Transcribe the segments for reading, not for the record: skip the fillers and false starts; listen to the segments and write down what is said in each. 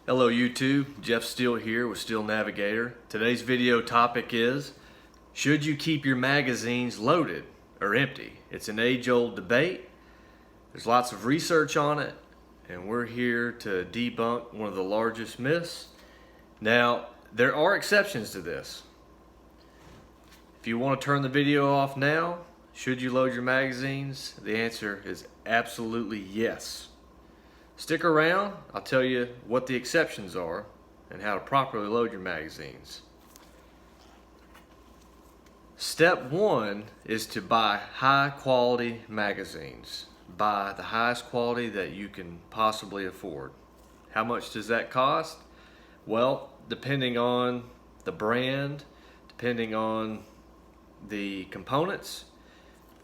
Hello YouTube, Jeff Steele here with Steel Navigator. Today's video topic is, should you keep your magazines loaded or empty? It's an age-old debate. There's lots of research on it, and we're here to debunk one of the largest myths. Now, there are exceptions to this. If you want to turn the video off now, should you load your magazines? The answer is absolutely yes. Stick around, I'll tell you what the exceptions are and how to properly load your magazines. Step one is to buy high quality magazines. Buy the highest quality that you can possibly afford. How much does that cost? Well, depending on the brand, depending on the components,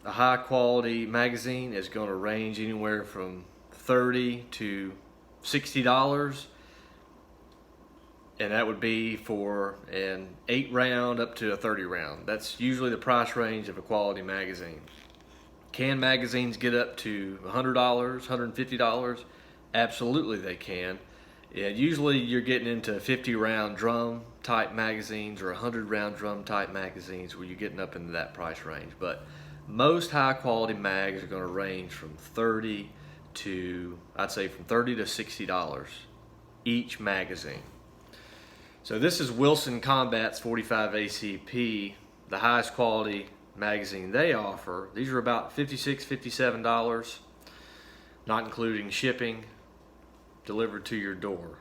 a high quality magazine is going to range anywhere from $30 to $60, and that would be for an 8 round up to a 30 round. That's usually the price range of a quality magazine. Can magazines get up to $100, $150? Absolutely they can. Yeah, usually you're getting into 50 round drum type magazines or 100 round drum type magazines where you're getting up into that price range. But most high quality mags are going to range from $30 to, I'd say from $30 to $60 each magazine. So this is Wilson Combat's 45 ACP, the highest quality magazine they offer. These are about $56, $57, not including shipping, delivered to your door.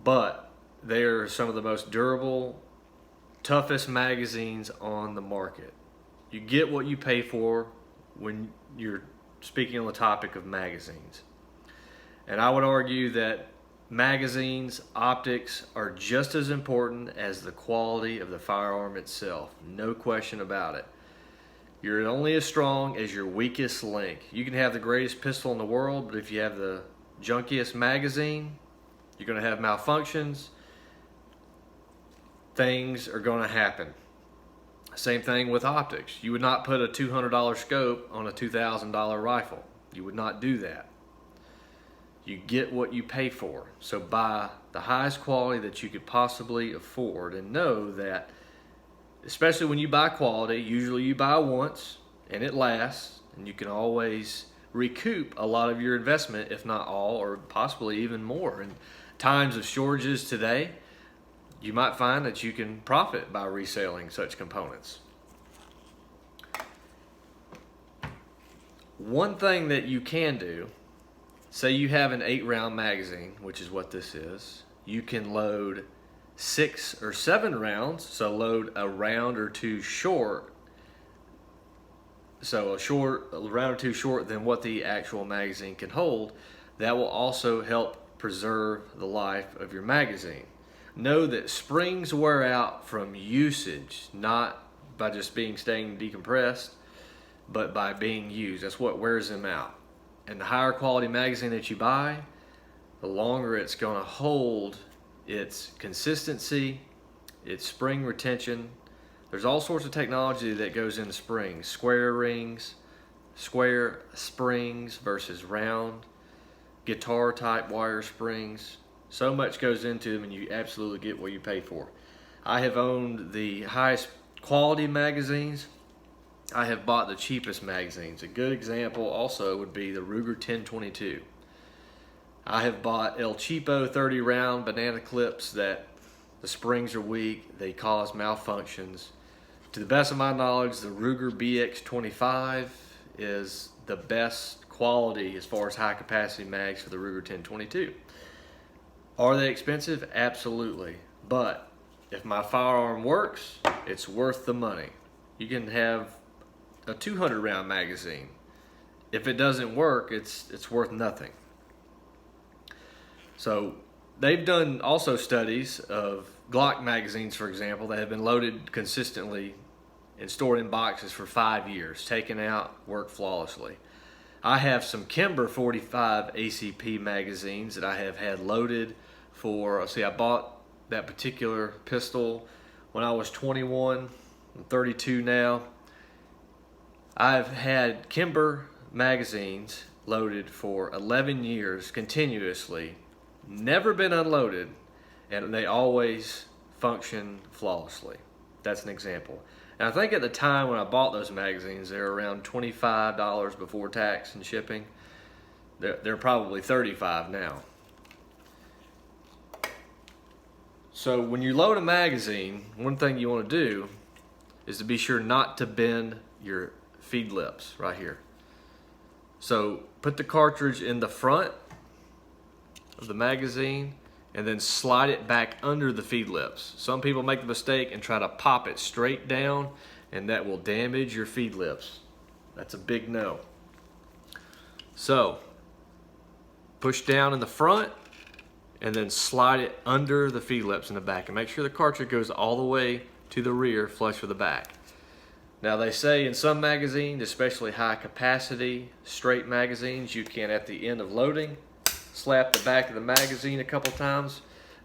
But they are some of the most durable, toughest magazines on the market. You get what you pay for when you're speaking on the topic of magazines. And I would argue that magazines, optics are just as important as the quality of the firearm itself. No question about it. You're only as strong as your weakest link. You can have the greatest pistol in the world, but if you have the junkiest magazine, you're going to have malfunctions. Things are going to happen. Same thing with optics. You would not put a $200 scope on a $2,000 rifle. You would not do that. You get what you pay for. So buy the highest quality that you could possibly afford, and know that, especially when you buy quality, usually you buy once and it lasts, and you can always recoup a lot of your investment, if not all, or possibly even more. In times of shortages today, you might find that you can profit by reselling such components. One thing that you can do, say you have an 8 round magazine, which is what this is, you can load 6 or 7 rounds, so load a round or two short. So a round or two short than what the actual magazine can hold. That will also help preserve the life of your magazine. Know that springs wear out from usage, not by just staying decompressed, but by being used. That's what wears them out. And the higher quality magazine that you buy, the longer it's going to hold its consistency, its spring retention. There's all sorts of technology that goes into springs. Square rings, square springs versus round, guitar type wire springs. So much goes into them, and you absolutely get what you pay for. I have owned the highest quality magazines. I have bought the cheapest magazines. A good example also would be the Ruger 1022. I have bought El Cheapo 30 round banana clips that the springs are weak, they cause malfunctions. To the best of my knowledge, the Ruger BX25 is the best quality as far as high capacity mags for the Ruger 1022. Are they expensive? Absolutely. But if my firearm works, it's worth the money. You can have a 200 round magazine. If it doesn't work, it's worth nothing. So they've done also studies of Glock magazines, for example, that have been loaded consistently and stored in boxes for 5 years, taken out, work flawlessly. I have some Kimber 45 ACP magazines that I have had loaded for, I bought that particular pistol when I was 21. I'm 32 now. I've had Kimber magazines loaded for 11 years continuously, never been unloaded, and they always function flawlessly. That's an example. And I think at the time when I bought those magazines, they were around $25 before tax and shipping. They're probably $35 now. So when you load a magazine, one thing you want to do is to be sure not to bend your feed lips right here. So put the cartridge in the front of the magazine and then slide it back under the feed lips. Some people make the mistake and try to pop it straight down, and that will damage your feed lips. That's a big no. So push down in the front and then slide it under the feed lips in the back, and make sure the cartridge goes all the way to the rear, flush with the back. Now they say in some magazines, especially high capacity straight magazines, you can, at the end of loading, slap the back of the magazine a couple times.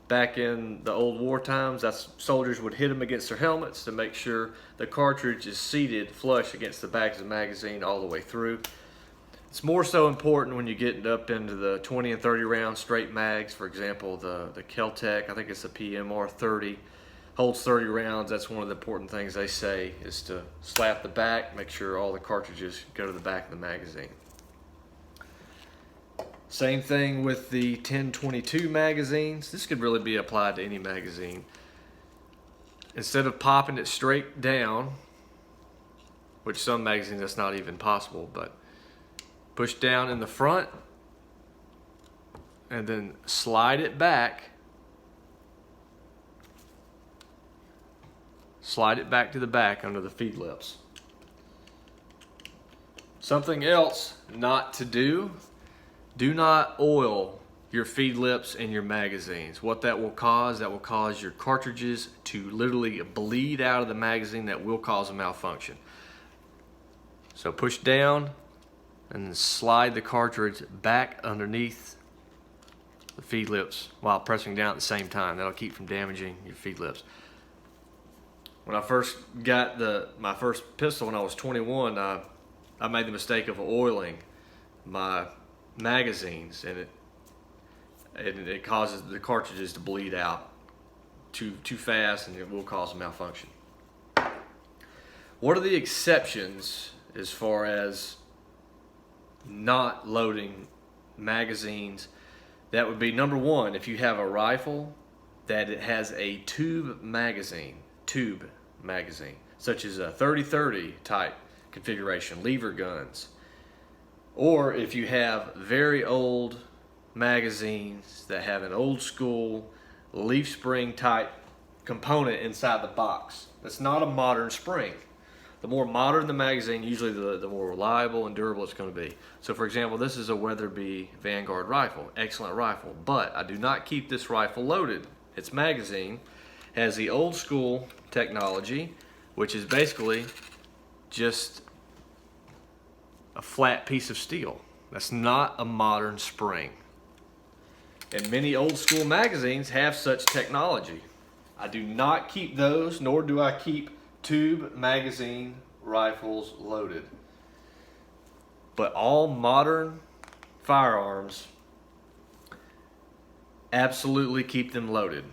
Back in the old war times, that's soldiers would hit them against their helmets to make sure the cartridge is seated flush against the back of the magazine all the way through. It's more so important when you get up into the 20 and 30 round straight mags. For example, the Kel-Tec, I think it's the PMR 30, holds 30 rounds. That's one of the important things they say, is to slap the back, make sure all the cartridges go to the back of the magazine. Same thing with the 1022 magazines. This could really be applied to any magazine. Instead of popping it straight down, which some magazines that's not even possible, but push down in the front and then slide it back. Slide it back to the back under the feed lips. Something else not to do: do not oil your feed lips and your magazines. What that will cause your cartridges to literally bleed out of the magazine. That will cause a malfunction. So push down and then slide the cartridge back underneath the feed lips while pressing down at the same time. That'll keep from damaging your feed lips. When I first got my first pistol when I was 21, I made the mistake of oiling my magazines, and it causes the cartridges to bleed out too fast, and it will cause a malfunction. What are the exceptions as far as not loading magazines? That would be, number one, if you have a rifle that it has a tube magazine, such as a 30-30 type configuration, lever guns. Or if you have very old magazines that have an old school leaf spring type component inside the box. That's not a modern spring. The more modern the magazine, usually the more reliable and durable it's going to be. So for example, this is a Weatherby Vanguard rifle, excellent rifle, but I do not keep this rifle loaded. Its magazine has the old school technology, which is basically just a flat piece of steel. That's not a modern spring. And many old school magazines have such technology. I do not keep those, nor do I keep tube magazine rifles loaded. But all modern firearms, absolutely keep them loaded.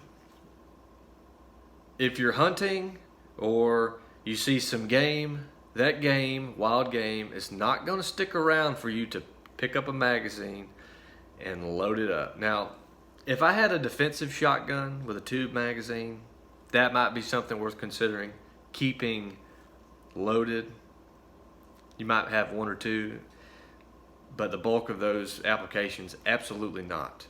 If you're hunting or you see some game, that game, wild game, is not going to stick around for you to pick up a magazine and load it up. Now, if I had a defensive shotgun with a tube magazine, that might be something worth considering, keeping loaded. You might have one or two, but the bulk of those applications, absolutely not.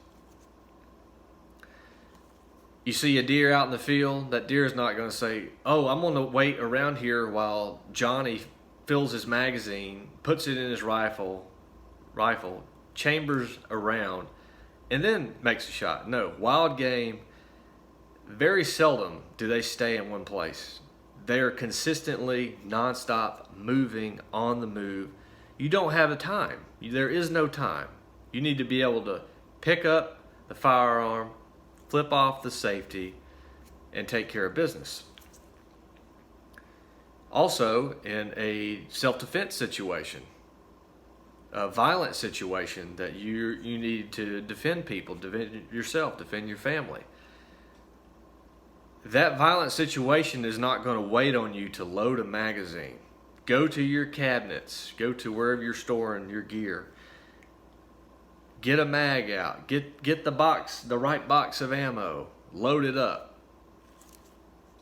You see a deer out in the field, that deer is not going to say, oh, I'm going to wait around here while Johnny fills his magazine, puts it in his rifle, chambers around, and then makes a shot. No, wild game, very seldom do they stay in one place. They are consistently, nonstop, moving, on the move. You don't have the time. There is no time. You need to be able to pick up the firearm, flip off the safety, and take care of business. Also, in a self-defense situation, a violent situation that you need to defend people, defend yourself, defend your family. That violent situation is not going to wait on you to load a magazine. Go to your cabinets, go to wherever you're storing your gear. Get a mag out, get the right box of ammo, load it up.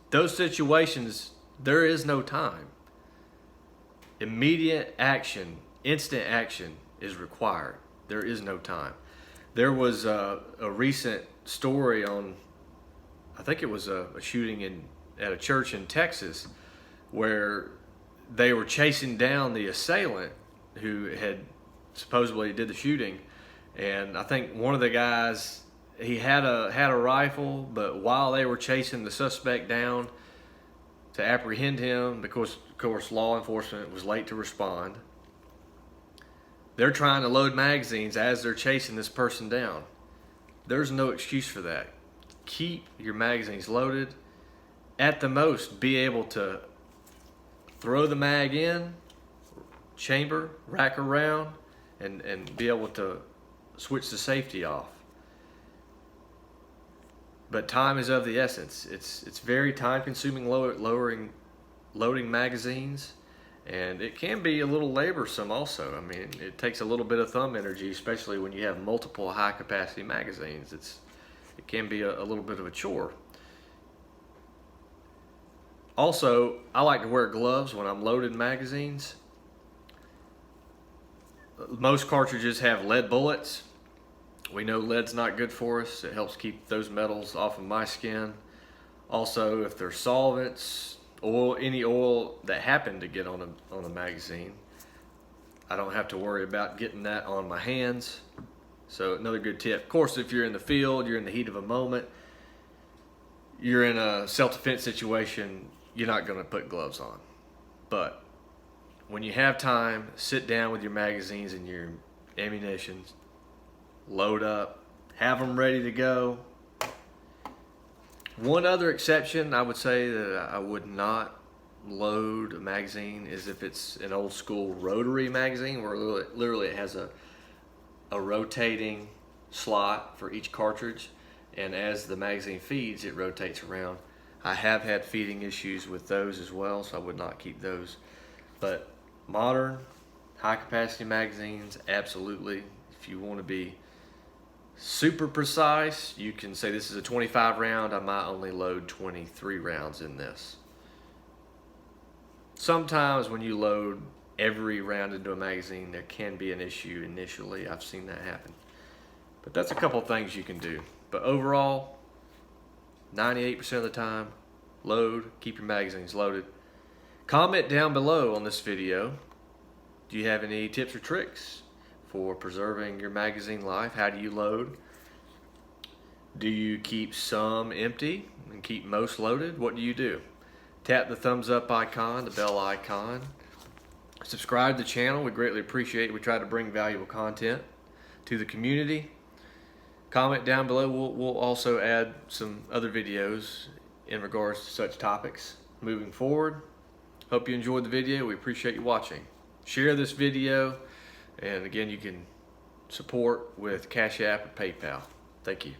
Those situations, there is no time. Immediate action, instant action is required. There is no time. There was a recent story on, I think it was a shooting at a church in Texas, where they were chasing down the assailant who had supposedly did the shooting. And I think one of the guys, he had a rifle, but while they were chasing the suspect down to apprehend him, because of course law enforcement was late to respond, they're trying to load magazines as they're chasing this person down. There's no excuse for that. Keep your magazines loaded. At the most, be able to throw the mag in, chamber, rack around, and be able to switch the safety off. But time is of the essence. It's very time consuming loading magazines, and it can be a little laborsome also. I mean, it takes a little bit of thumb energy, especially when you have multiple high capacity magazines. It can be a little bit of a chore. Also, I like to wear gloves when I'm loading magazines. Most cartridges have lead bullets. We know lead's not good for us. It helps keep those metals off of my skin. Also, if there's solvents, oil, any oil that happened to get on a magazine, I don't have to worry about getting that on my hands. So another good tip. Of course, if you're in the field, you're in the heat of a moment, you're in a self-defense situation, you're not going to put gloves on. But when you have time, sit down with your magazines and your ammunition, load up, have them ready to go. One other exception I would say that I would not load a magazine is if it's an old school rotary magazine where literally it has a rotating slot for each cartridge, and as the magazine feeds, it rotates around. I have had feeding issues with those as well, so I would not keep those. But modern, high capacity magazines, absolutely. If you want to be super precise, you can say this is a 25 round, I might only load 23 rounds in this. Sometimes when you load every round into a magazine, there can be an issue initially. I've seen that happen. But that's a couple things you can do. But overall, 98% of the time, load, keep your magazines loaded. Comment down below on this video. Do you have any tips or tricks for preserving your magazine life? How do you load? Do you keep some empty and keep most loaded? What do you do? Tap the thumbs up icon, the bell icon. Subscribe to the channel. We greatly appreciate it. We try to bring valuable content to the community. Comment down below. We'll also add some other videos in regards to such topics moving forward. Hope you enjoyed the video. We appreciate you watching. Share this video, and again, you can support with Cash App or PayPal. Thank you.